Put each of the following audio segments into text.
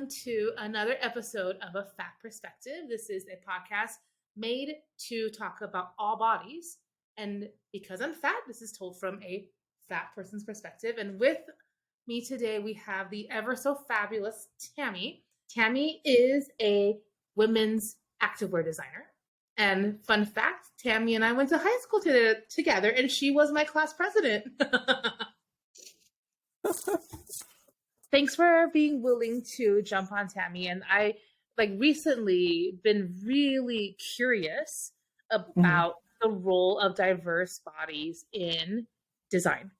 welcome to another episode of A Fat Perspective. This is a podcast made to talk about all bodies. And because I'm fat, this is told from a fat person's perspective. And with me today, we have the ever so fabulous Tammi. Tammi is a women's activewear designer. And fun fact, Tammi and I went to high school together, and she was my class president. Thanks for being willing to jump on, Tammi. And I recently been really curious about the role of diverse bodies in design,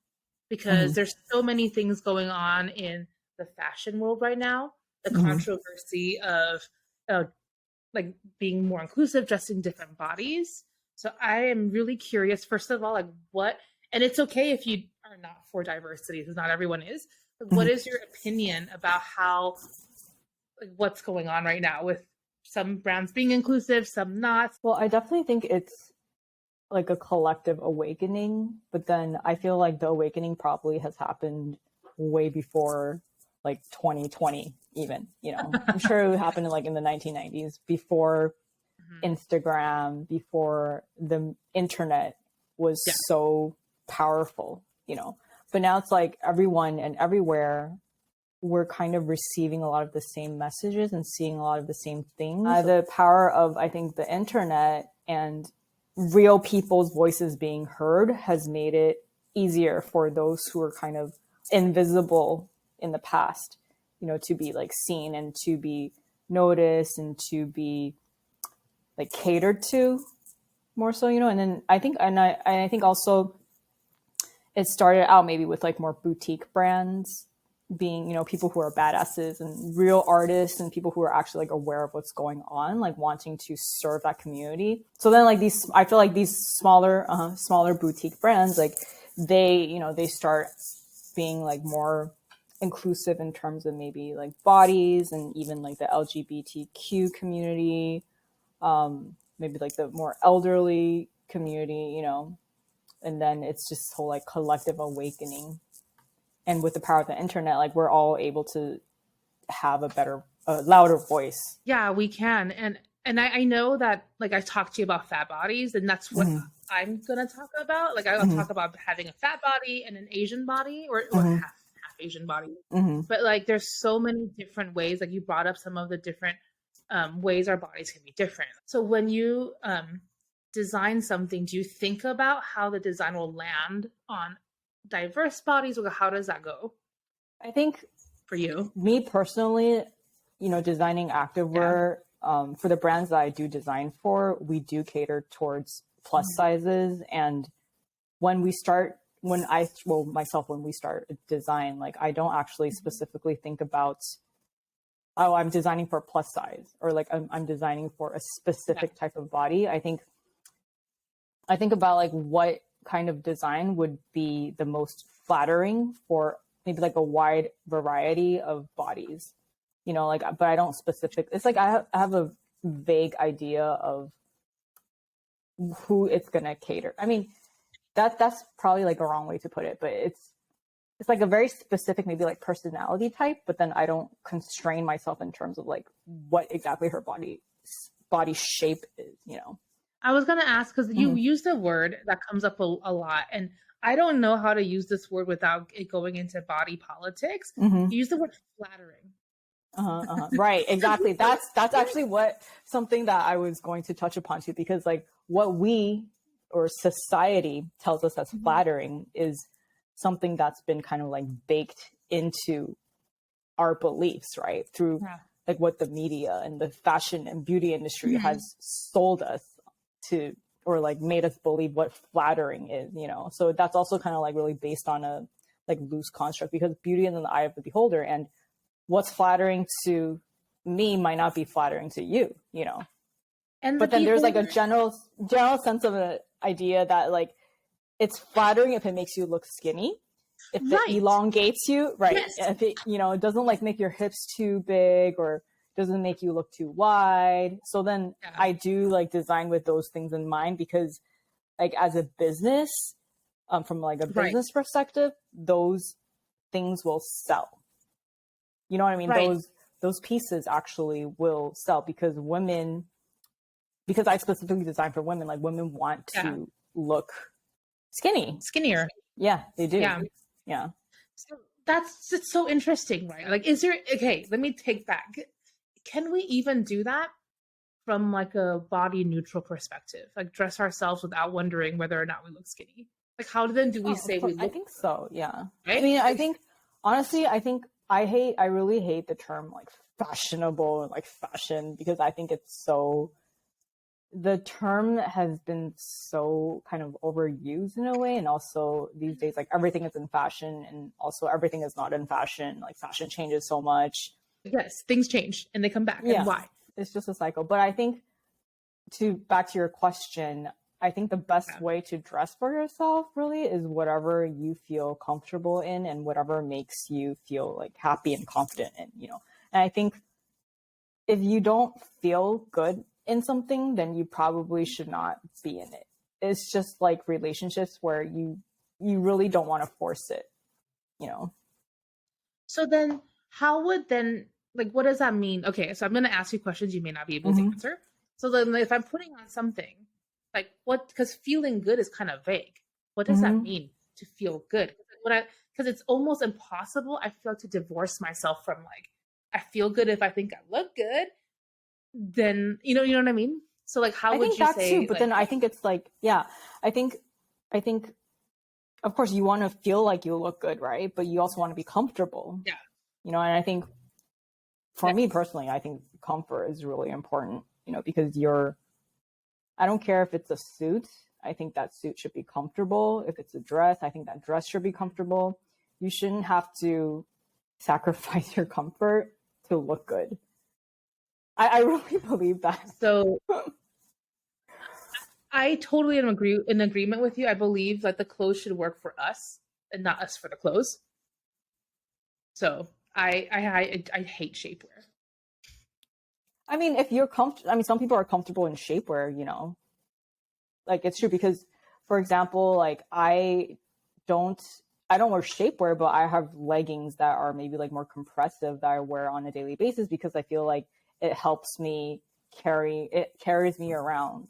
because there's so many things going on in the fashion world right now. The controversy of being more inclusive, dressing different bodies. So I am really curious, first of all, what, and it's okay if you are not for diversity, because not everyone is. What is your opinion about how, what's going on right now with some brands being inclusive, some not? Well, I definitely think it's like a collective awakening, but then I feel like the awakening probably has happened way before 2020 even, I'm sure it happened in the 1990s, before Instagram, before the internet was so powerful, but now it's everyone and everywhere, we're kind of receiving a lot of the same messages and seeing a lot of the same things. The power of, I think, the internet and real people's voices being heard has made it easier for those who are kind of invisible in the past, to be seen and to be noticed and to be catered to more so, and then I think also it started out maybe with more boutique brands being, people who are badasses and real artists and people who are actually aware of what's going on, wanting to serve that community. So then I feel like these smaller boutique brands, they start being more inclusive in terms of maybe bodies and even the LGBTQ community, maybe the more elderly community, and then it's just whole collective awakening. And with the power of the internet, we're all able to have a louder voice. Yeah, we can. And I know that I talked to you about fat bodies, and that's what I'm gonna talk about. I'll talk about having a fat body and an Asian body, or half Asian body. But there's so many different ways. You brought up some of the different ways our bodies can be different. So when you design something, do you think about how the design will land on diverse bodies, or how does that go? I think for you, me personally, designing activewear, for the brands that I do design for, we do cater towards plus sizes. And when we start design, I don't actually specifically think about, oh, I'm designing for a plus size, or I'm designing for a specific type of body. I think about what kind of design would be the most flattering for maybe a wide variety of bodies, but I don't it's I have a vague idea of who it's going to cater. I mean, that's probably a wrong way to put it, but it's a very specific, maybe personality type, but then I don't constrain myself in terms of what exactly her body shape is, I was going to ask, because you used a word that comes up a lot, and I don't know how to use this word without it going into body politics. You use the word flattering. Right, exactly. That's actually something that I was going to touch upon too, because what we or society tells us as flattering is something that's been kind of baked into our beliefs, right? Through what the media and the fashion and beauty industry has sold us to, or made us believe what flattering is, so that's also kind of really based on a loose construct, because beauty is in the eye of the beholder, and what's flattering to me might not be flattering to you, and but then there's a general sense of an idea that it's flattering if it makes you look skinny, if it elongates you, if it it doesn't make your hips too big, or doesn't make you look too wide. So then I do design with those things in mind, because as a business, from a business perspective, those things will sell. You know what I mean? those pieces actually will sell because I specifically designed for women, like women want to look skinnier. Yeah, they do. Yeah. So it's so interesting, right? Like, okay, let me take back. Can we even do that from like a body neutral perspective? Like dress ourselves without wondering whether or not we look skinny? Like how then do we say we look? I think so, yeah. Right? I mean, I think, honestly, I really hate the term like fashionable and like fashion because I think the term has been so kind of overused in a way. And also these days, like everything is in fashion and also everything is not in fashion. Like fashion changes so much. Yes, things change and they come back. Yeah. And why? It's just a cycle. But I think back to your question, I think the best way to dress for yourself really is whatever you feel comfortable in and whatever makes you feel like happy and confident in, And I think if you don't feel good in something, then you probably should not be in it. It's just like relationships where you really don't want to force it, So then what does that mean? Okay, so I'm going to ask you questions you may not be able to answer. So then if I'm putting on something, like because feeling good is kind of vague. What does that mean to feel good? Because it's almost impossible, I feel, to divorce myself from like, I feel good if I think I look good, then, you know what I mean? So like, how would you say? I think that too, but then I think it's like, I think, of course you want to feel like you look good, right? But you also want to be comfortable. Yeah. And I think for me personally, I think comfort is really important, because I don't care if it's a suit. I think that suit should be comfortable. If it's a dress, I think that dress should be comfortable. You shouldn't have to sacrifice your comfort to look good. I really believe that. So I totally am in agreement with you. I believe that the clothes should work for us and not us for the clothes. So I hate shapewear. I mean, if you're comfortable, I mean, some people are comfortable in shapewear, like it's true because, for example, like I don't wear shapewear, but I have leggings that are maybe like more compressive that I wear on a daily basis because I feel like it helps me carries me around.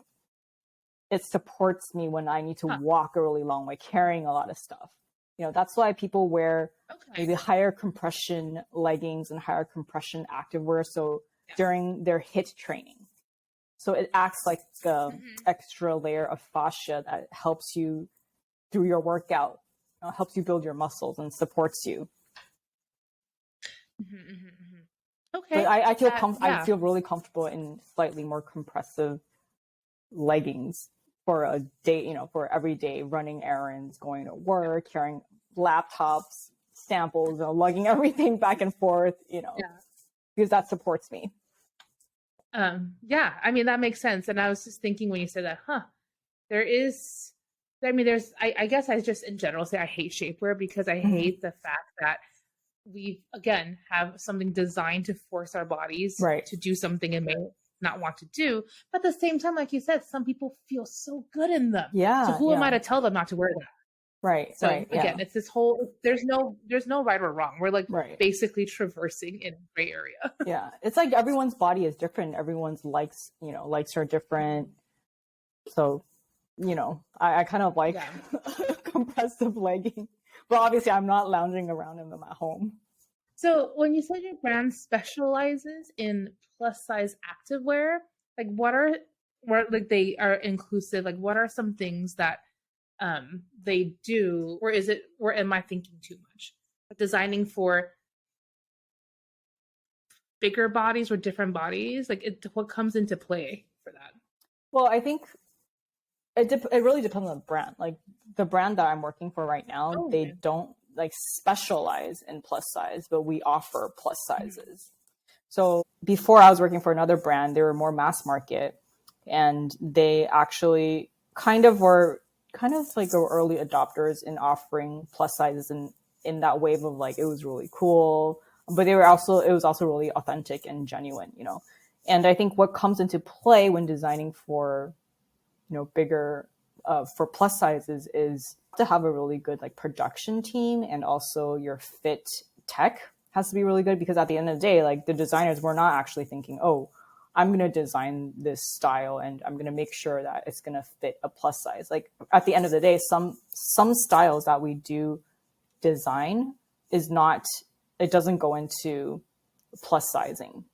It supports me when I need to walk a really long way, carrying a lot of stuff. That's why people wear maybe higher compression leggings and higher compression activewear. So during their HIIT training. So it acts like the extra layer of fascia that helps you through your workout, helps you build your muscles and supports you. Okay. But I feel really comfortable in slightly more compressive leggings for a day, for every day, running errands, going to work, carrying laptops, samples, lugging everything back and forth, because that supports me. I mean, that makes sense. And I was just thinking when you said that, I guess I just in general say I hate shapewear because I hate the fact that we, again, have something designed to force our bodies to do something and may not want to do. But at the same time, like you said, some people feel so good in them. Yeah. So who am I to tell them not to wear that? Right. So again, it's this whole, there's no right or wrong. We're like basically traversing in a gray area. Yeah. It's like everyone's body is different. Everyone's likes are different. So, I kind of like compressive legging, but obviously I'm not lounging around in them at home. So when you said your brand specializes in plus size activewear, like they are inclusive, like what are some things that they do, or am I thinking too much? Designing for bigger bodies or different bodies, like what comes into play for that? Well, I think it really depends on the brand. Like the brand that I'm working for right now, they don't like specialize in plus size, but we offer plus sizes. So before I was working for another brand, they were more mass market, and they actually were like early adopters in offering plus sizes in that wave of like, it was really cool, but it was also really authentic and genuine, And I think what comes into play when designing for, bigger, for plus sizes is to have a really good like production team and also your fit tech has to be really good, because at the end of the day, like the designers were not actually thinking, oh, I'm going to design this style and I'm going to make sure that it's going to fit a plus size. Like at the end of the day, some styles that we do design is not, it doesn't go into plus sizing.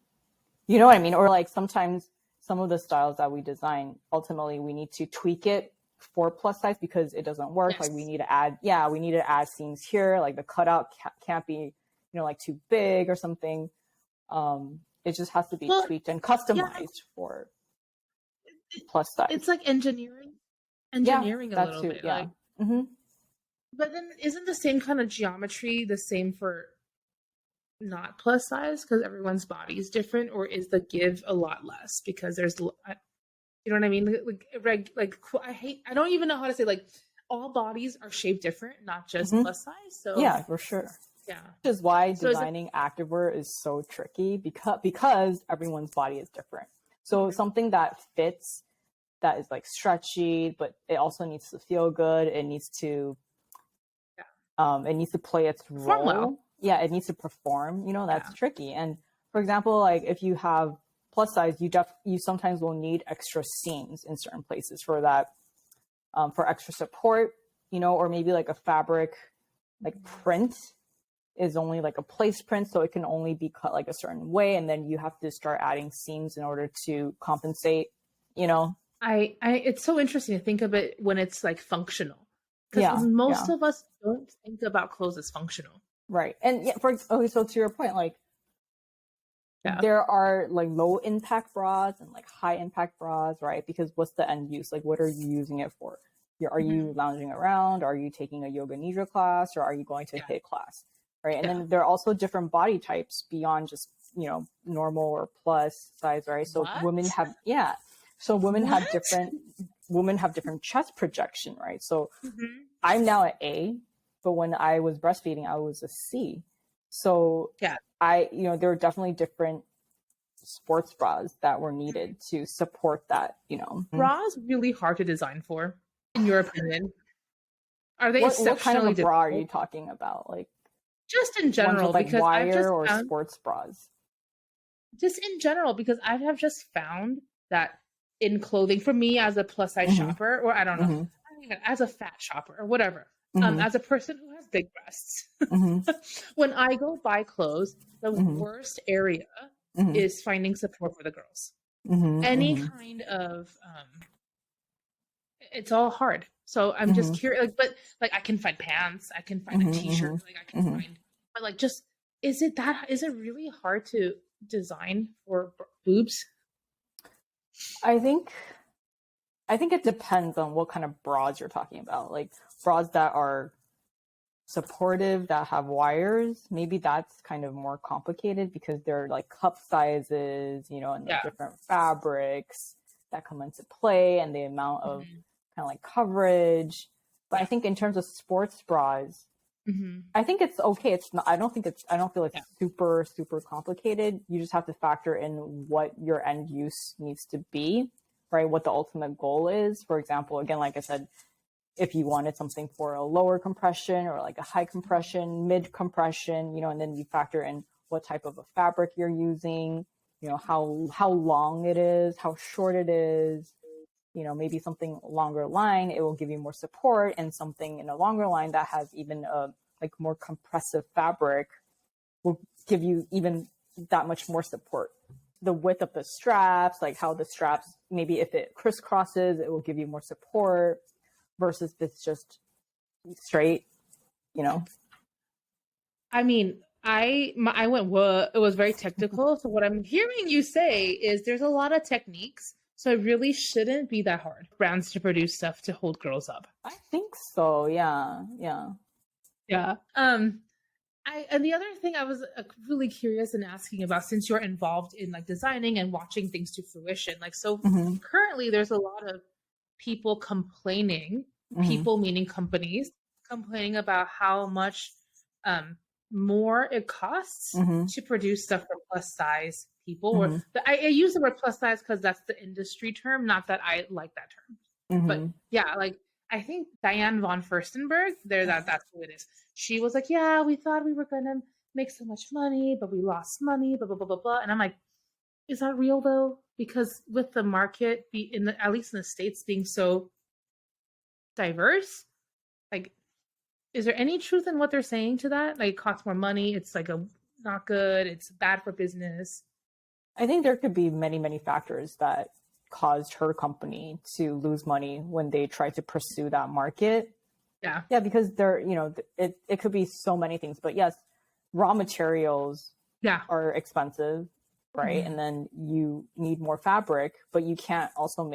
You know what I mean? Or like sometimes some of the styles that we design, ultimately we need to tweak it for plus size because it doesn't work. Yes. Like we need to add seams here. Like the cutout can't be, you know, like too big or something. It just has to be tweaked and customized for plus size. It's like engineering a little bit. Yeah. Like, mm-hmm. But then isn't the same kind of geometry the same for not plus size, because everyone's body is different, or is the give a lot less because there's, you know what I mean? I don't even know how to say, like, all bodies are shaped different, not just plus size. So yeah, for sure. Yeah. Which is why designing activewear is so tricky, because everyone's body is different. So something that fits, that is like stretchy, but it also needs to feel good. It needs to, play its role. Well. Yeah, it needs to perform. You know, that's tricky. And for example, like if you have plus size, you sometimes will need extra seams in certain places for that, for extra support. You know, or maybe like a fabric, like print is only like a place print, so it can only be cut like a certain way, and then you have to start adding seams in order to compensate, you know. It's so interesting to think of it when it's like functional, because most of us don't think about clothes as functional, right? And so to your point, like there are like low impact bras and like high impact bras, right? Because what's the end use? Like, what are you using it for? Are you lounging around? Are you taking a yoga nidra class, or are you going to a HIIT class? Right. And then there are also different body types beyond just, you know, normal or plus size, right? So women have different chest projection, right? So I'm now at A, but when I was breastfeeding, I was a C. So there are definitely different sports bras that were needed to support that, you know. Bras really hard to design for, in your opinion? Are they what kind of a bra are you talking about? Like, just in general, with, like, because wire I've just or found, sports bras. Just in general, because I have just found that in clothing, for me as a plus size shopper, or I don't know, as a fat shopper or whatever, as a person who has big breasts, when I go buy clothes, the worst area is finding support for the girls. Any kind of, it's all hard. So I'm just curious, like, but like I can find pants, I can find a t-shirt, like I can find, but like, just, is it really hard to design for boobs? I think it depends on what kind of bras you're talking about. Like bras that are supportive, that have wires, maybe that's kind of more complicated because they're like cup sizes, you know, and the different fabrics that come into play, and the amount of kind of like coverage. But I think in terms of sports bras, I think it's okay. It's not, I don't feel like it's super, super complicated. You just have to factor in what your end use needs to be, right? What the ultimate goal is. For example, again, like I said, if you wanted something for a lower compression or like a high compression, mid compression, you know, and then you factor in what type of a fabric you're using, you know, how long it is, how short it is, you know, maybe something longer line, it will give you more support, and something in a longer line that has even a like more compressive fabric will give you even that much more support. The width of the straps, like how the straps, maybe if it crisscrosses, it will give you more support versus if it's just straight, you know. I mean, I went, whoa, it was very technical. So what I'm hearing you say is there's a lot of techniques. So it really shouldn't be that hard for brands to produce stuff to hold girls up. I think so. Yeah. And the other thing I was really curious and asking about, since you're involved in like designing and watching things to fruition, like, so currently there's a lot of people complaining, people meaning companies, complaining about how much more it costs to produce stuff for plus size people. Or I use the word plus size because that's the industry term, not that I like that term. But yeah, like I think Diane von Furstenberg, that's who it is. She was like, yeah, we thought we were gonna make so much money, but we lost money, blah blah blah blah blah. And I'm like, is that real though? Because with the market at least in the States being so diverse, like, is there any truth in what they're saying to that? Like, it costs more money. It's like not good. It's bad for business. I think there could be many, many factors that caused her company to lose money when they tried to pursue that market. Yeah. Yeah, because it could be so many things. But yes, raw materials are expensive, right? Mm-hmm. And then you need more fabric, but you can't also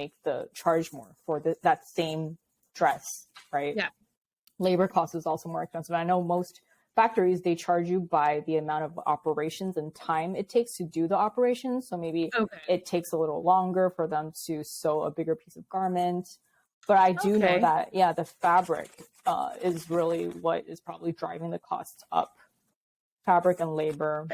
charge more for that same dress, right? Yeah. Labor cost is also more expensive. I know most factories, they charge you by the amount of operations and time it takes to do the operations. So maybe it takes a little longer for them to sew a bigger piece of garment. But I do know that, the fabric is really what is probably driving the costs up. Fabric and labor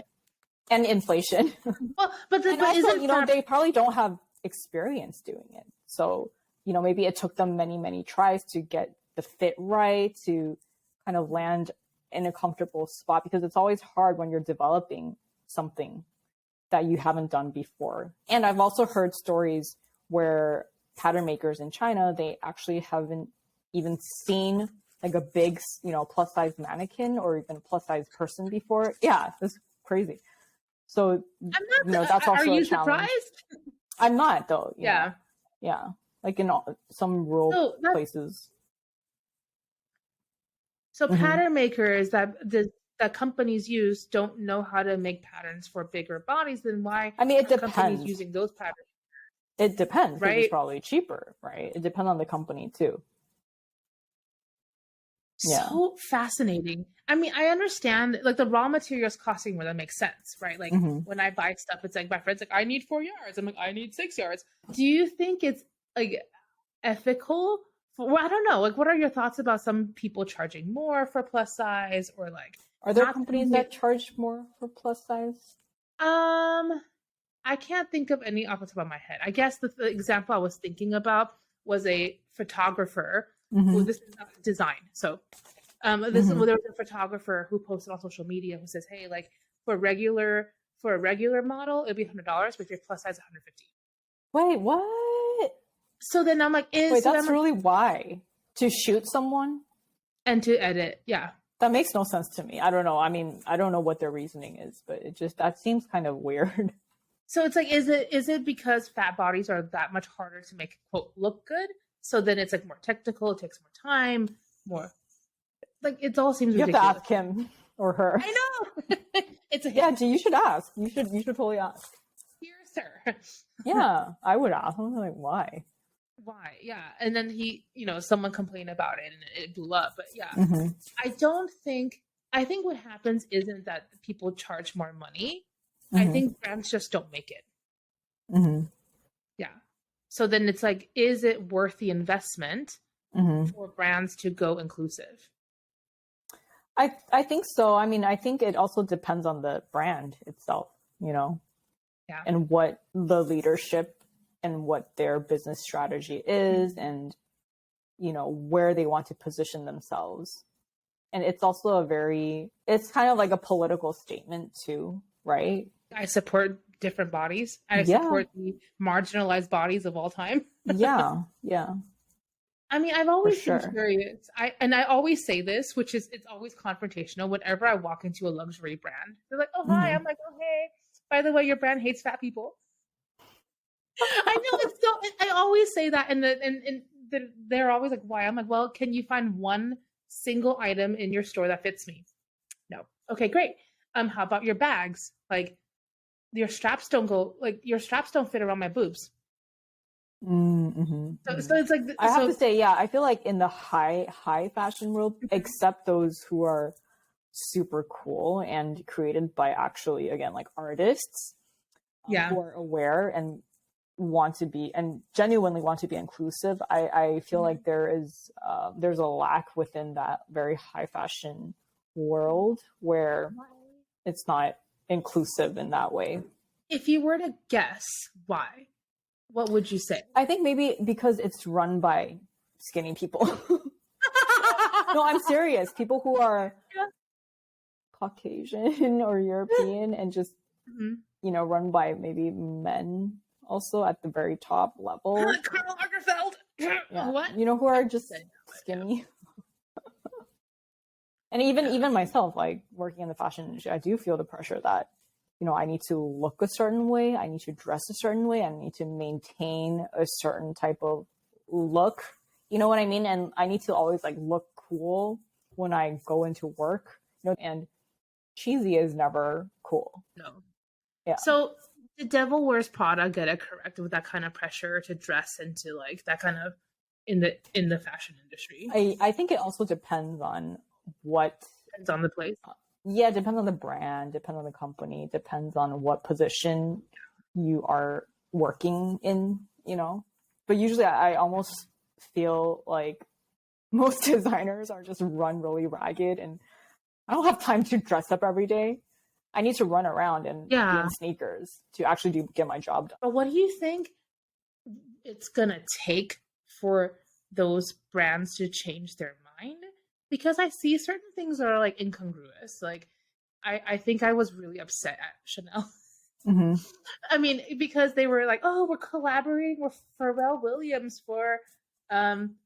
and inflation. Well, but also, they probably don't have experience doing it. So, maybe it took them many, many tries to get the fit right, to kind of land in a comfortable spot, because it's always hard when you're developing something that you haven't done before. And I've also heard stories where pattern makers in China, they actually haven't even seen like a big, plus size mannequin or even plus size person before. Yeah, it's crazy. So, that's also are you a challenge. Surprised? I'm not though. Yeah. Yeah. Like in some rural places. So pattern makers that companies use don't know how to make patterns for bigger bodies. Then why? I mean, it depends. Companies using those patterns. It depends, right? It's probably cheaper, right? It depends on the company too. So fascinating. I mean, I understand like the raw materials costing more, that makes sense, right? Like when I buy stuff, it's like my friend's like, I need 4 yards. I'm like, I need 6 yards. Do you think it's like ethical? Well, I don't know. Like, what are your thoughts about some people charging more for plus size, or like, are there companies that charge more for plus size? I can't think of any off the top of my head. I guess the example I was thinking about was a photographer who, this is not design. So, there was a photographer who posted on social media who says, "Hey, like for a regular model, it'd be $100, but if you're plus size, $150." Wait, what? So then I'm like, that's really why? To shoot someone? And to edit, yeah. That makes no sense to me. I don't know. I mean, I don't know what their reasoning is, but that seems kind of weird. So it's like, is it because fat bodies are that much harder to make, quote, look good? So then it's like more technical, it takes more time, more, like, it all seems ridiculous. You have to ask him or her. I know. It's you should ask. You should totally ask. Here, sir. Yeah, I would ask. I'm like, why? Why? Yeah. And then someone complained about it and it blew up. But yeah, I think what happens isn't that people charge more money. I think brands just don't make it. Yeah. So then it's like, is it worth the investment for brands to go inclusive? I think so. I mean, I think it also depends on the brand itself, and what the leadership and what their business strategy is, and where they want to position themselves. And it's also it's kind of like a political statement too, right? I support different bodies. I support the marginalized bodies of all time. Yeah. I mean, I've always been curious. I always say this, which is, it's always confrontational. Whenever I walk into a luxury brand, they're like, "Oh, hi." I'm like, "Oh, hey. By the way, your brand hates fat people." I know, it's so. I always say that, and they're always like, "Why?" I'm like, "Well, can you find one single item in your store that fits me?" No. Okay, great. How about your bags? Like, your straps don't fit around my boobs. So it's like, I have to say, I feel like in the high fashion world, except those who are super cool and created by actually, again, like artists, who are aware and genuinely want to be inclusive, I feel like there's a lack within that very high fashion world where it's not inclusive in that way. If you were to guess why, what would you say? I think maybe because it's run by skinny people. No, I'm serious. People who are Caucasian or European and just, Mhm. run by maybe men also at the very top level. Karl Lagerfeld. Yeah. What? Who are just skinny. And even myself, like working in the fashion industry, I do feel the pressure that, I need to look a certain way. I need to dress a certain way. I need to maintain a certain type of look. You know what I mean? And I need to always like look cool when I go into work. And cheesy is never cool. No. Yeah. So the Devil Wears Prada get it correct with that kind of pressure to dress into like that kind of in the fashion industry? I think it also depends on what. Depends on the place. Yeah, it depends on the brand, depends on the company, depends on what position you are working in, But usually I almost feel like most designers are just run really ragged and I don't have time to dress up every day. I need to run around and be in sneakers to actually get my job done. But what do you think it's gonna take for those brands to change their mind? Because I see certain things are like incongruous. Like I think I was really upset at Chanel. Mm-hmm. I mean, because they were like, "Oh, we're collaborating with Pharrell Williams for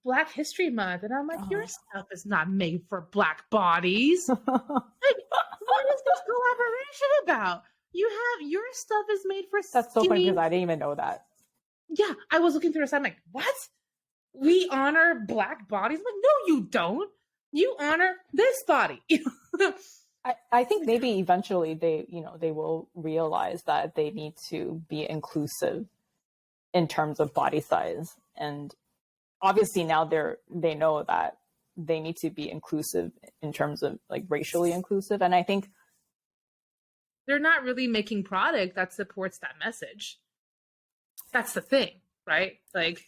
Black History Month," and I'm like, "Your stuff is not made for Black bodies. Like, what is this collaboration about? Your stuff is made for That's so funny skinny." because I didn't even know that. Yeah, I was looking through the site. I'm like, "What? We honor Black bodies?" I'm like, "No, you don't. You honor this body." I think maybe eventually they will realize that they need to be inclusive in terms of body size. And obviously now they know that they need to be inclusive in terms of like racially inclusive. And I think they're not really making product that supports that message. That's the thing, right? Like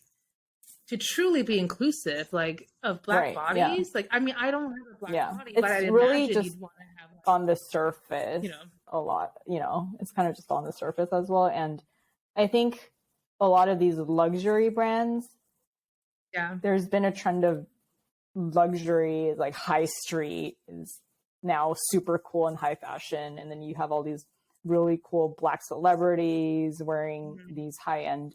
to truly be inclusive, like of Black bodies. Like, I mean, I don't have a Black body, but I really imagine just you'd want to have like, on the surface, a lot, it's kind of just on the surface as well. And I think a lot of these luxury brands, there's been a trend of luxury, like high street is now super cool and high fashion. And then you have all these really cool Black celebrities wearing these high-end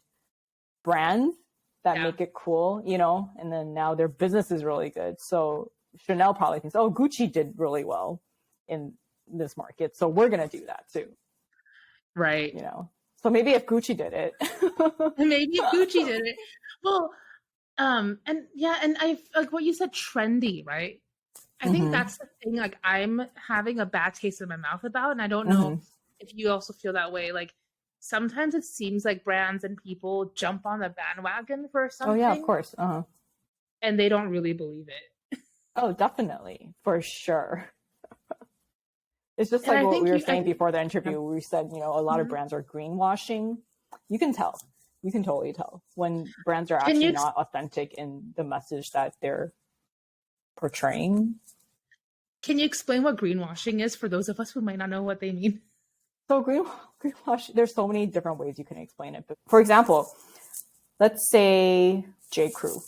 brands that make it cool, and then now their business is really good. So Chanel probably thinks, oh, Gucci did really well in this market, so we're going to do that too. Right. So maybe if Gucci did it. Maybe if Gucci did it. Well, and I like what you said, trendy, right? I think that's the thing, like I'm having a bad taste in my mouth about, and I don't know if you also feel that way. Like sometimes it seems like brands and people jump on the bandwagon for something. Oh yeah, of course. And they don't really believe it. Oh, definitely. For sure. It's just like what we were saying before the interview. We said, a lot of brands are greenwashing. You can tell. You can totally tell when brands are actually not authentic in the message that they're portraying. Can you explain what greenwashing is for those of us who might not know what they mean? So greenwash, there's so many different ways you can explain it. But for example, let's say J. Crew.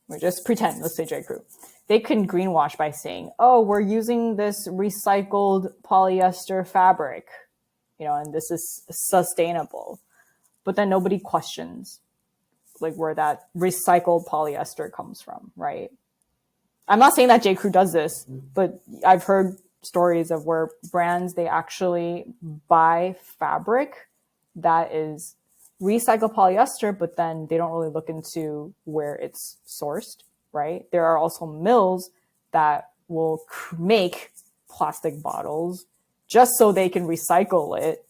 We just pretend, let's say J. Crew. They can greenwash by saying, oh, we're using this recycled polyester fabric, and this is sustainable. But then nobody questions like where that recycled polyester comes from, right? I'm not saying that J. Crew does this, but I've heard stories of where brands, they actually buy fabric that is recycled polyester, but then they don't really look into where it's sourced, right? There are also mills that will make plastic bottles just so they can recycle it,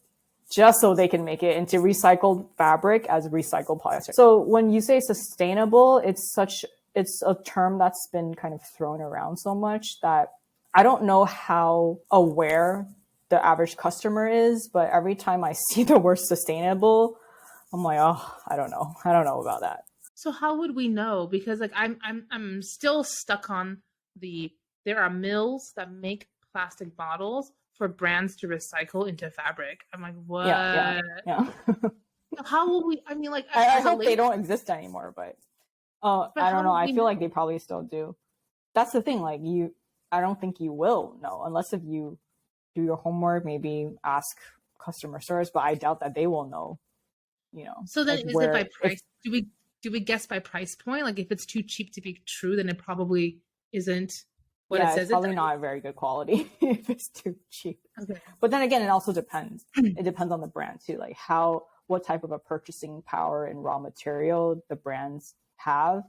just so they can make it into recycled fabric as recycled polyester. So when you say sustainable, it's a term that's been kind of thrown around so much that I don't know how aware the average customer is, but every time I see the word sustainable, I'm like, oh, I don't know about that. So how would we know? Because like I'm still stuck on there are mills that make plastic bottles for brands to recycle into fabric. I'm like, what? Yeah. How will we? I mean, like, I hope they don't exist anymore, but I don't know. I feel like they probably still do. That's the thing. Like I don't think you will know unless if you do your homework, maybe ask customer service, but I doubt that they will know, you know. So then like is where, it by price? Do we guess by price point? Like if it's too cheap to be true, then it probably isn't what it says. It's probably not a very good quality if it's too cheap. Okay. But then again, it also depends. It depends on the brand too, like what type of a purchasing power and raw material the brands have.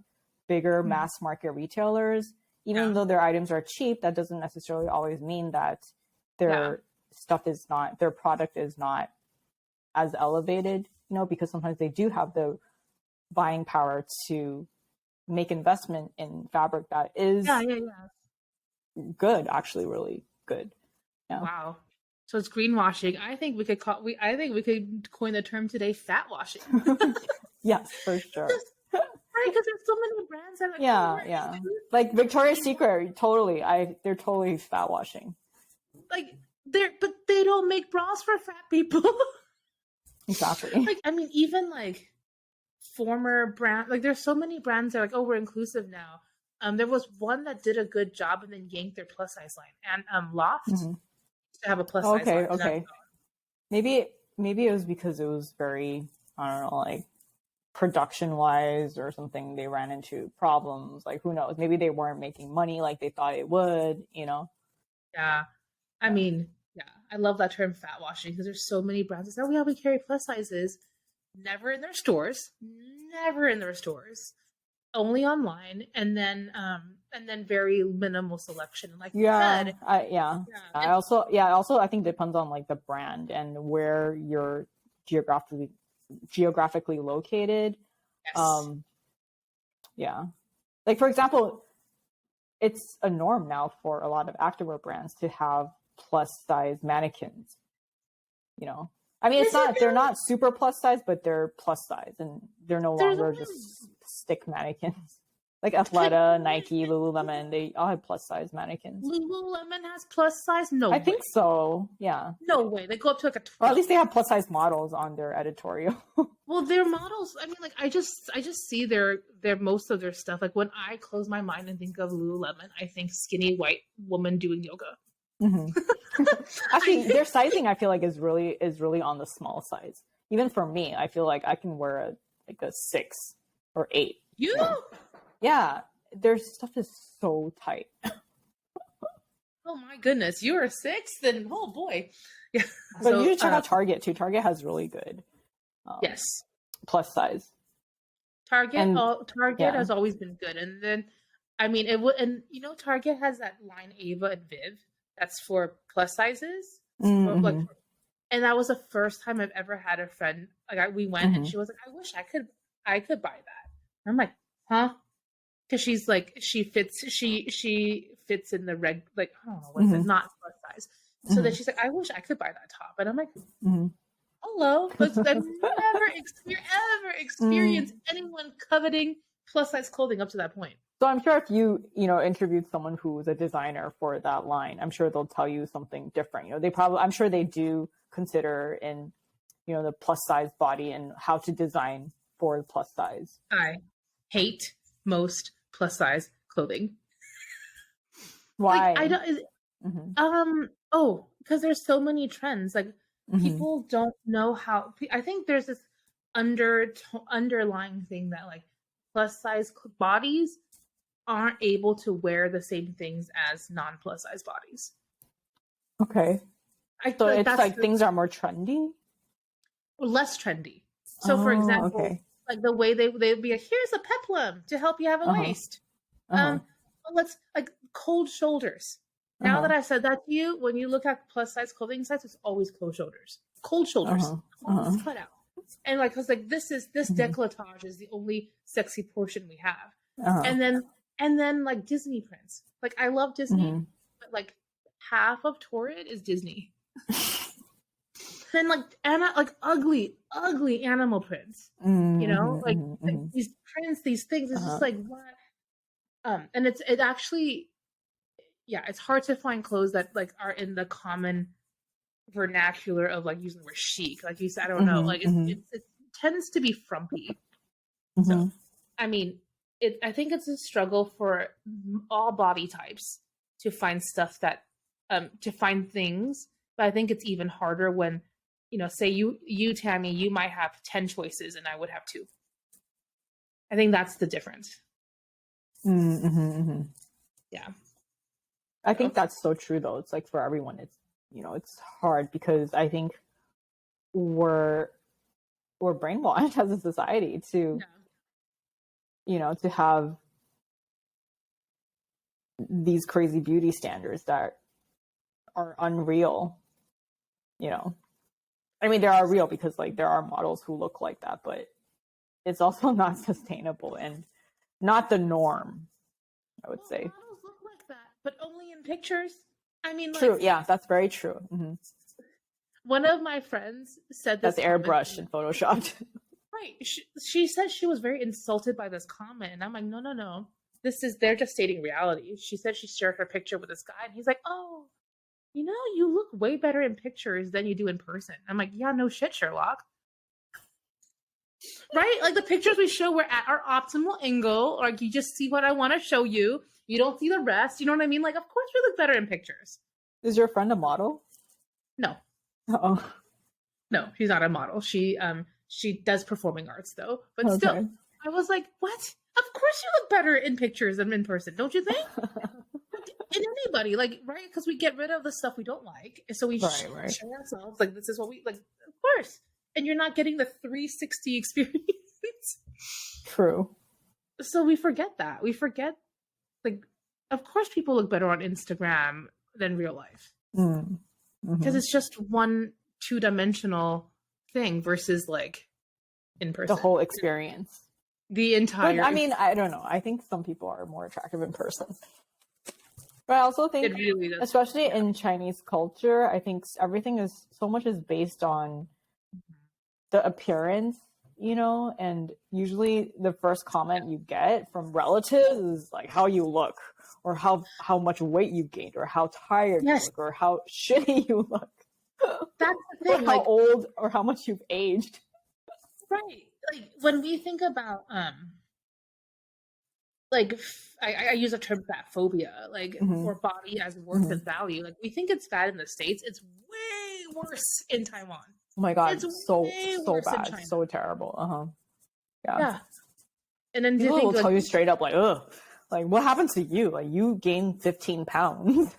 Bigger mass market retailers, even though their items are cheap, that doesn't necessarily always mean that their their product is not as elevated, you know, because sometimes they do have the buying power to make investment in fabric that is good, actually really good. Yeah. Wow. So it's greenwashing. I think we could coin the term today, fat washing. Yes, for sure. Right, because there's so many brands that are like Victoria's Secret, they're totally fat washing. Like but they don't make bras for fat people. Exactly. Like, I mean, even like former brand, like there's so many brands that are like, oh, we're inclusive now. There was one that did a good job and then yanked their plus size line, and Loft used to have a plus size line. Okay. Maybe it was because it was very, I don't know, like production wise or something. They ran into problems. Like, who knows? Maybe they weren't making money like they thought it would. You know? Yeah. I mean, I love that term, fat washing, because there's so many brands that say, oh, we carry plus sizes. Never in their stores. Only online, and then very minimal selection. Like you said, I also I think depends on like the brand and where you're geographically located. Yes. Like for example, it's a norm now for a lot of activewear brands to have plus size mannequins. You know, I mean, they're not super plus size, but they're plus size, and they're no longer just stick mannequins. Like Athleta, Nike, Lululemon, they all have plus size mannequins. Lululemon has plus size? No, I think so. Yeah. No way. They go up to like a 12. Or at least they have plus size models on their editorial. Well, their models, I mean, like I just see their most of their stuff. Like when I close my mind and think of Lululemon, I think skinny white woman doing yoga. Actually, their sizing I feel like is really on the small size. Even for me, I feel like I can wear a 6 or 8. Yeah, their stuff is so tight. Oh my goodness, you're a 6? Then oh boy, yeah. But you should check out Target too. Target has really good, plus size. Target has always been good, and then I mean Target has that line Ava and Viv that's for plus sizes, and that was the first time I've ever had a friend we went and she was like, I wish I could buy that. And I'm like, huh? Because she's like she fits in the red, like, I don't know what is it, not plus size. So then she's like, I wish I could buy that top, and I'm like, hello, but I've never experienced anyone coveting plus size clothing up to that point. So I'm sure if you interviewed someone who was a designer for that line, I'm sure they'll tell you something different. I'm sure they do consider in the plus size body and how to design for plus size. I hate most plus size clothing. Why? Like, I don't. Because there's so many trends. Like people don't know how. I think there's this underlying thing that like plus size bodies aren't able to wear the same things as non plus size bodies. Okay. So it's like things are more trendy? Or less trendy. So for example, like the way they'd be like, here's a peplum to help you have a waist. Let's like cold shoulders. Now that I've said that to you, when you look at plus size clothing sites, it's always closed shoulders. Cold shoulders. Always cut out. And like, cause like this décolletage is the only sexy portion we have. And then like Disney prints. Like I love Disney, but like half of Torrid is Disney. Then like ugly animal prints. Like these prints, these things. It's just like what? And it actually, it's hard to find clothes that like are in the common vernacular of like using the word chic. Like you said, I don't know. Like it tends to be frumpy. So I mean, I think it's a struggle for all body types to find stuff that to find things But I think it's even harder when, say you Tammi, you might have 10 choices and I would have 2. I think that's the difference. Yeah. I think that's so true though. It's like for everyone, it's, it's hard because I think we're brainwashed as a society to, to have these crazy beauty standards that are unreal. I mean, they are real because like there are models who look like that, but it's also not sustainable and not the norm, I would say. Models look like that, but only in pictures. I mean, true. Yeah, that's very true. One of my friends said this. That's airbrushed and photoshopped. Right. She said she was very insulted by this comment, and I'm like, no. They're just stating reality. She said she shared her picture with this guy, and he's like, oh, you look way better in pictures than you do in person. I'm like, yeah, no shit, Sherlock. Right? Like the pictures we show, we're at our optimal angle. Like you just see what I want to show you. You don't see the rest. You know what I mean? Like, of course we look better in pictures. Is your friend a model? No. Oh. No, she's not a model. She does performing arts though. But still, I was like, what? Of course you look better in pictures than in person, don't you think? In anybody, like, right? Because we get rid of the stuff we don't like. And so we show ourselves like, this is what we like. Of course. And you're not getting the 360 experience. True. So we forget that. We forget, like, of course people look better on Instagram than real life. Because it's just one 2-dimensional thing versus like in person. The whole experience. The entire. But, I mean, I don't know. I think some people are more attractive in person. But I also think, really especially in Chinese culture, I think everything is so much is based on the appearance, and usually the first comment you get from relatives is like how you look or how much weight you gained or how tired you look or how shitty you look. That's the thing. Or how old or how much you've aged. Right. Like when we think about like I use a term fat phobia, like or body as worth and value. Like we think it's bad in the States. It's way worse in Taiwan. Oh my god, it's so bad, so terrible. Yeah. And then people will tell you straight up, like, ugh, like what happened to you? Like you gained 15 pounds.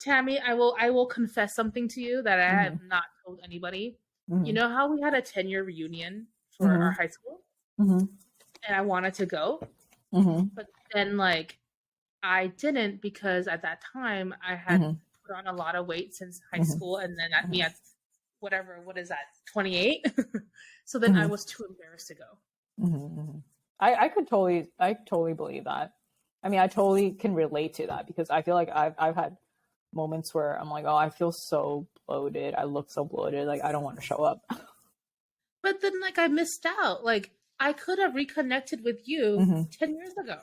Tammi, I will confess something to you that I have not told anybody. You know how we had a 10-year reunion for our high school, and I wanted to go, but then like I didn't because at that time I had put on a lot of weight since high school, and then at 28? So then I was too embarrassed to go. I totally believe that. I mean, I totally can relate to that because I feel like I've had moments where I'm like, oh, I feel so bloated. I look so bloated. Like, I don't want to show up. But then, like, I missed out. Like, I could have reconnected with you 10 years ago.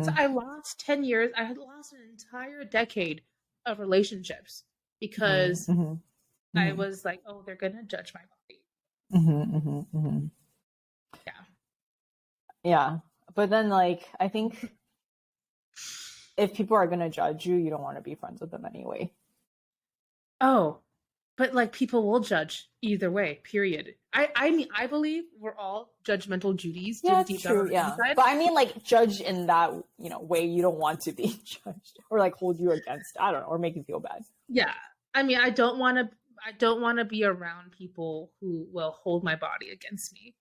So I lost 10 years. I had lost an entire decade of relationships because I was like, oh, they're going to judge my body. Yeah. But then, like, I think if people are going to judge you, you don't want to be friends with them anyway. Oh, but like people will judge either way, period. I mean, I believe we're all judgmental Judies. Yeah, true, yeah. But I mean, like, judge in that, way you don't want to be judged or like hold you against, I don't know, or make you feel bad. Yeah. I mean, I don't want to be around people who will hold my body against me.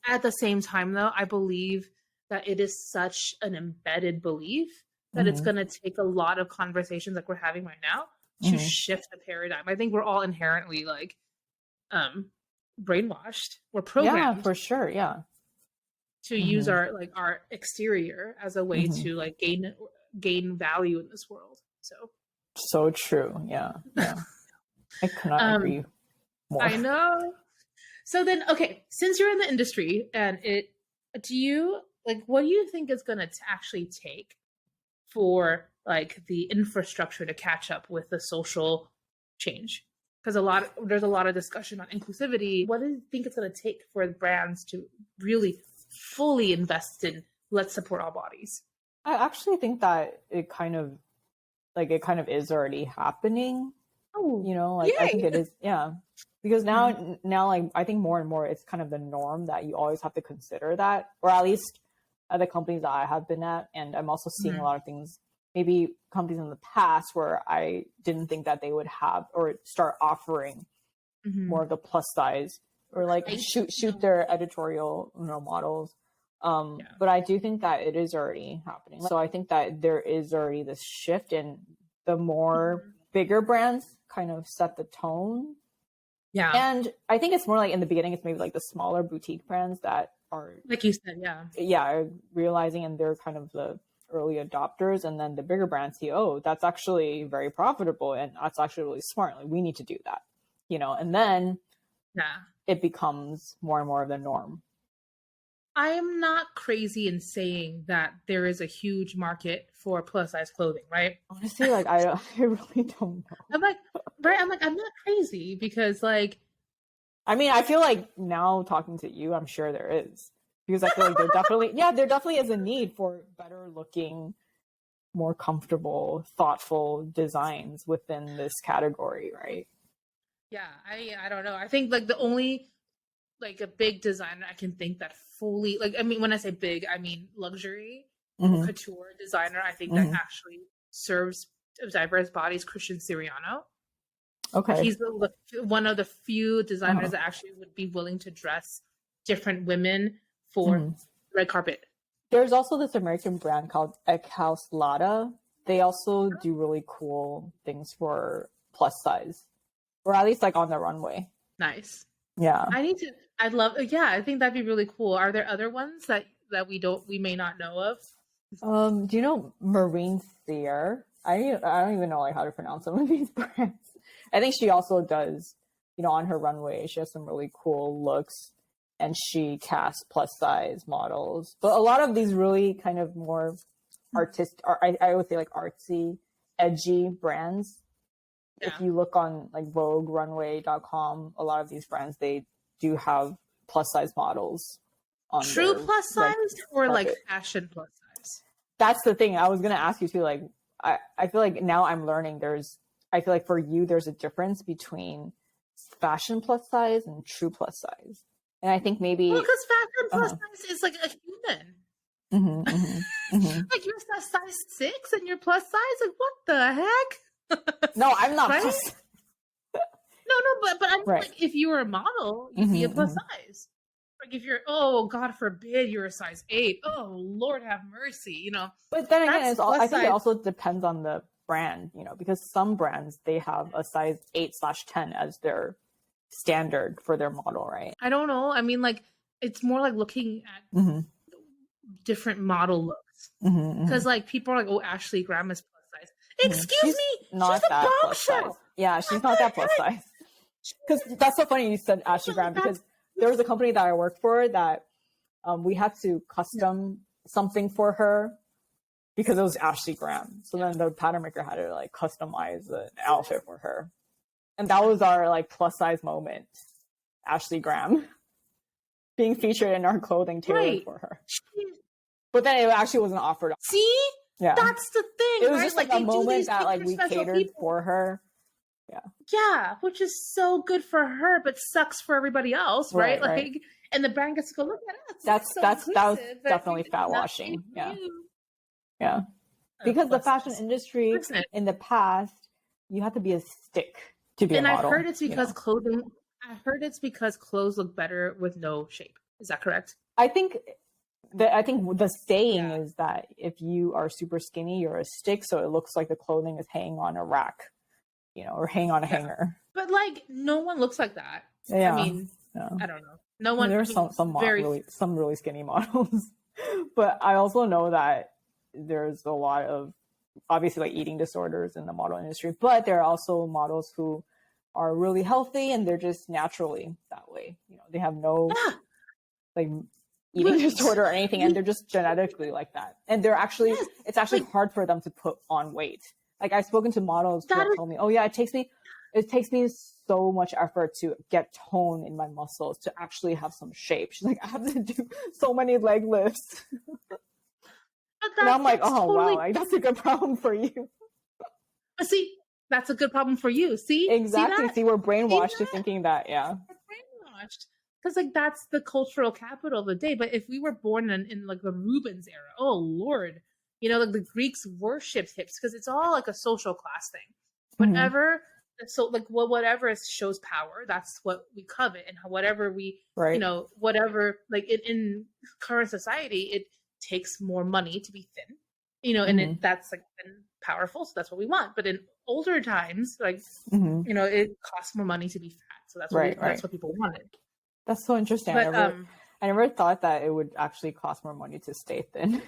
At the same time, though, I believe that it is such an embedded belief that it's going to take a lot of conversations like we're having right now to shift the paradigm. I think we're all inherently like brainwashed. We're programmed. Yeah, for sure. Yeah. To use our exterior as a way to like gain value in this world. So true. Yeah. I cannot agree more. I know. So then, okay, since you're in the industry and what do you think is going to actually take for like the infrastructure to catch up with the social change? Because there's a lot of discussion on inclusivity. What do you think it's going to take for brands to really fully invest in let's support all bodies? I actually think that it kind of like it kind of is already happening. Oh, You know, like I think yay. it is, yeah. Because now like I think more and more it's kind of the norm that you always have to consider that, or at least at the companies that I have been at, and I'm also seeing a lot of things, maybe companies in the past where I didn't think that they would have or start offering more of the plus size or like shoot their editorial, you know, models. But I do think that it is already happening. So I think that there is already this shift, and the more bigger brands kind of set the tone. Yeah. And I think it's more like in the beginning, it's maybe like the smaller boutique brands that are, like you said, are realizing, and they're kind of the early adopters. And then the bigger brands see, oh, that's actually very profitable, and that's actually really smart. Like, we need to do that, you know, and then it becomes more and more of the norm. I am not crazy in saying that there is a huge market for plus size clothing, right? Honestly, like I really don't know. I'm like, I'm not crazy, because like, I mean, I feel like now talking to you, I'm sure there is, because I feel like there definitely is a need for better looking, more comfortable, thoughtful designs within this category, right? Yeah, I don't know. I think like the only like a big designer I can think that fully, like, I mean, when I say big, I mean luxury couture designer. I think that actually serves diverse bodies, Christian Siriano. Okay. He's one of the few designers that actually would be willing to dress different women for red carpet. There's also this American brand called Eckhouse Lada. They also do really cool things for plus size, or at least like on the runway. Nice. Yeah. I think that'd be really cool. Are there other ones that we may not know of? Do you know Marine Thayer? I don't even know like how to pronounce some of these brands. I think she also does, you know, on her runway, she has some really cool looks, and she casts plus size models. But a lot of these really kind of more I would say like artsy, edgy brands. Yeah. If you look on like Vogue, runway.com, a lot of these brands, they do have plus size models on True plus size or like fashion plus size? That's the thing. I was going to ask you too. Like, I feel like now I'm learning I feel like for you, there's a difference between fashion plus size and true plus size. And I think maybe... Well, because fashion plus size is like a human. Like, you're size 6 and you're plus size? Like, what the heck? No, I'm not right? plus. No, but I'm like, if you were a model, you'd be a plus size. Like, if you're, oh, God forbid, you're a size 8. Oh, Lord have mercy, you know. But then again, I think it also depends on the brand, you know, because some brands, they have a size 8/10 as their standard for their model, right? I don't know. I mean, like, it's more like looking at different model looks. Because, like, people are like, oh, Ashley Graham is plus size. Excuse me, not she's that a plus size. Yeah, she's not that plus size. Because that's so funny you said Ashley Graham, because there was a company that I worked for that we had to custom something for her because it was Ashley Graham. So then the pattern maker had to like customize an outfit for her. And that was our like plus size moment. Ashley Graham being featured in our clothing tailored for her. But then it actually wasn't offered. See? Yeah. That's the thing. It was just like a moment that like we catered for her. Yeah, which is so good for her, but sucks for everybody else, right? Like, and the brand gets to go, look at us. That was definitely fat washing. Yeah. Because the fashion industry in the past, you have to be a stick to be a model. And I've heard it's because clothing. I heard it's because clothes look better with no shape. Is that correct? I think the saying is that if you are super skinny, you're a stick, so it looks like the clothing is hanging on a rack. You know, or hang on a hanger. But like, no one looks like that. Yeah. I mean, I don't know. No one. There's some really skinny models, but I also know that there's a lot of obviously like eating disorders in the model industry, but there are also models who are really healthy and they're just naturally that way. You know, they have no like eating disorder or anything, and they're just genetically like that. And they're actually it's actually hard for them to put on weight. Like, I've spoken to models who have told me, oh yeah, it takes me so much effort to get tone in my muscles to actually have some shape. She's like, I have to do so many leg lifts. And I'm like, oh wow, like, that's a good problem for you. But see, that's a good problem for you. See? Exactly. See, we're brainwashed See to thinking that, yeah. We're brainwashed. Because like that's the cultural capital of the day. But if we were born in like the Rubens era, oh Lord, like the Greeks worshipped hips because it's all like a social class thing. Whatever, so like whatever shows power, that's what we covet, and whatever we, Right. whatever like in current society, it takes more money to be thin, and that's like powerful, so that's what we want. But in older times, like it costs more money to be fat, so that's what that's what people wanted. That's so interesting. But, I never thought that it would actually cost more money to stay thin.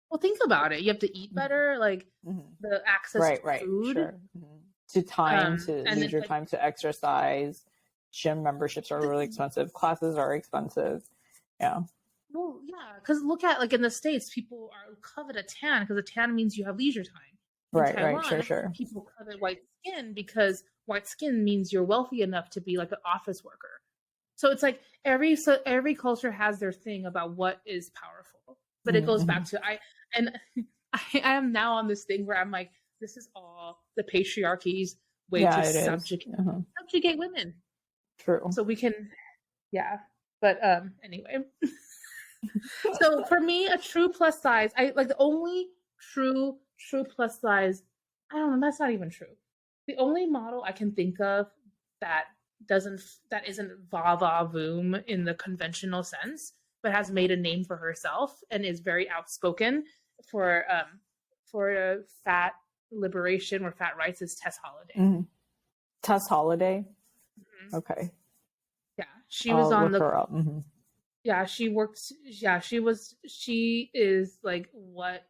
Well, think about it. You have to eat better, like the access to food, sure. To time, to leisure time, to exercise. Gym memberships are really expensive. Classes are expensive. Yeah. Well, yeah, because look at like in the States, people covet a tan because a tan means you have leisure time. Right, sure. People covet white skin because white skin means you're wealthy enough to be like an office worker. So it's like every culture has their thing about what is powerful. But it goes back to I am now on this thing where I'm like, this is all the patriarchy's way to subjugate women. True. So we can, But anyway, so for me, a true plus size, I like the only true plus size. I don't know. That's not even true. The only model I can think of that isn't va voom in the conventional sense, but has made a name for herself and is very outspoken for fat liberation or fat rights is Tess Holliday. Tess Holliday. Okay. Yeah, she was on the. Her up. Yeah, she worked. Yeah, she is like what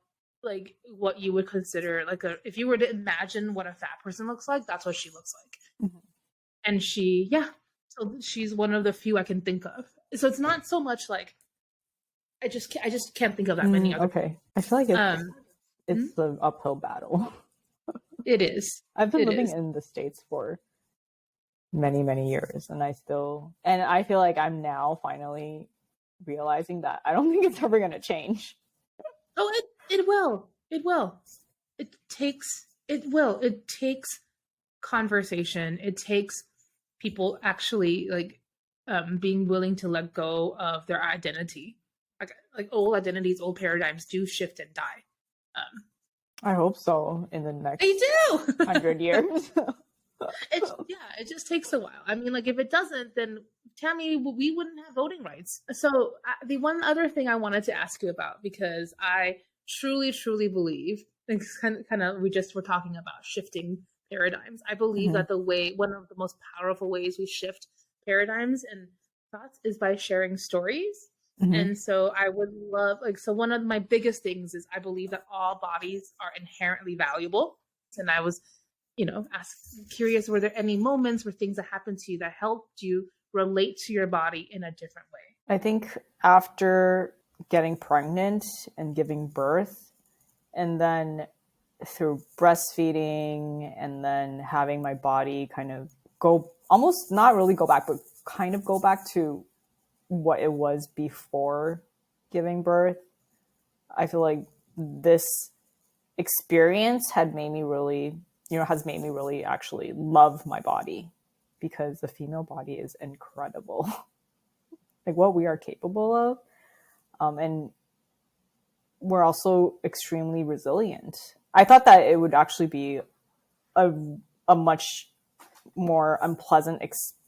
you would consider like if you were to imagine what a fat person looks like, that's what she looks like. And so she's one of the few I can think of. So it's not so much like I just can't think of that many other. Okay, I feel like it's an uphill battle. It is. I've been living in the States for many years, and I feel like I'm now finally realizing that I don't think it's ever going to change. Oh, it will. It takes conversation. It takes people actually like being willing to let go of their identity. Like old identities, old paradigms do shift and die. I hope so in the next 100 years. It just takes a while. I mean, like if it doesn't, then Tammi, we wouldn't have voting rights. So the one other thing I wanted to ask you about, because I truly believe, and kind of we just were talking about shifting paradigms. I believe that one of the most powerful ways we shift paradigms and thoughts is by sharing stories. And so I would love, so one of my biggest things is I believe that all bodies are inherently valuable. And I was, curious, were there any moments or things that happened to you that helped you relate to your body in a different way? I think after getting pregnant and giving birth, and then through breastfeeding, and then having my body kind of go, almost not really go back, but kind of go back to what it was before giving birth. I feel like this experience has made me really actually love my body, because the female body is incredible. Like what we are capable of. And we're also extremely resilient. I thought that it would actually be a much more unpleasant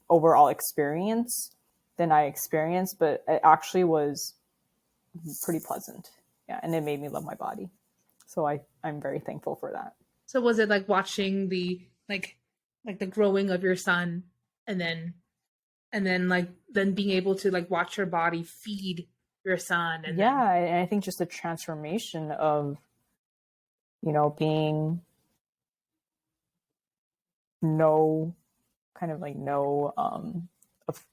overall experience than I experienced, but it actually was pretty pleasant. Yeah, and it made me love my body. So I'm very thankful for that. So was it like watching the like the growing of your son, and then being able to like watch your body feed your son? And and I think just the transformation of, being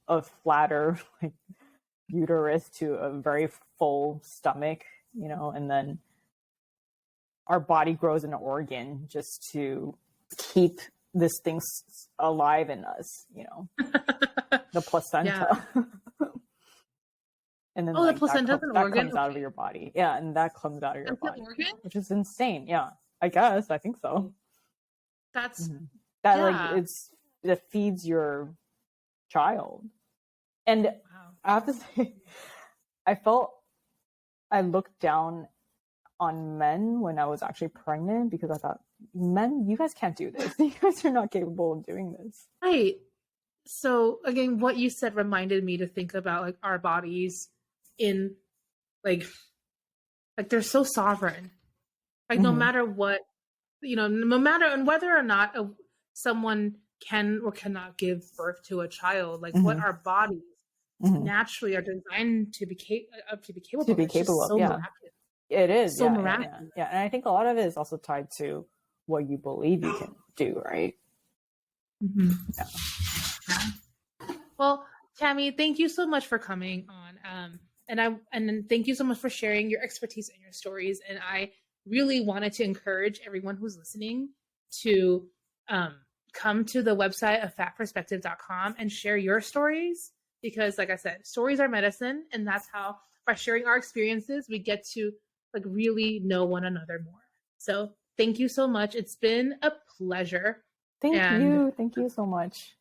a flatter like uterus to a very full stomach, and then our body grows an organ just to keep this thing alive in us, the placenta. And then the placenta is an organ? Comes out of your body. Yeah, and that comes out of your body, which is insane. Yeah. I guess. I think so. That's That yeah. that feeds your child. And Wow. I have to say, I looked down on men when I was actually pregnant because I thought, men, you guys can't do this. You guys are not capable of doing this. Right. So again, what you said reminded me to think about like our bodies in like they're so sovereign. Like no matter what, no matter and whether or not someone can or cannot give birth to a child, like what our bodies naturally are designed to be capable To be of. It's just capable of, so yeah. miraculous. It is, So yeah, miraculous. yeah. And I think a lot of it is also tied to what you believe you can do, right? Mm-hmm. Yeah. Well, Tammi, thank you so much for coming on. And then thank you so much for sharing your expertise and your stories. And I really wanted to encourage everyone who's listening to come to the website of fatperspective.com and share your stories because, like I said, stories are medicine, and that's how by sharing our experiences we get to like really know one another more. So thank you so much. It's been a pleasure. Thank you so much.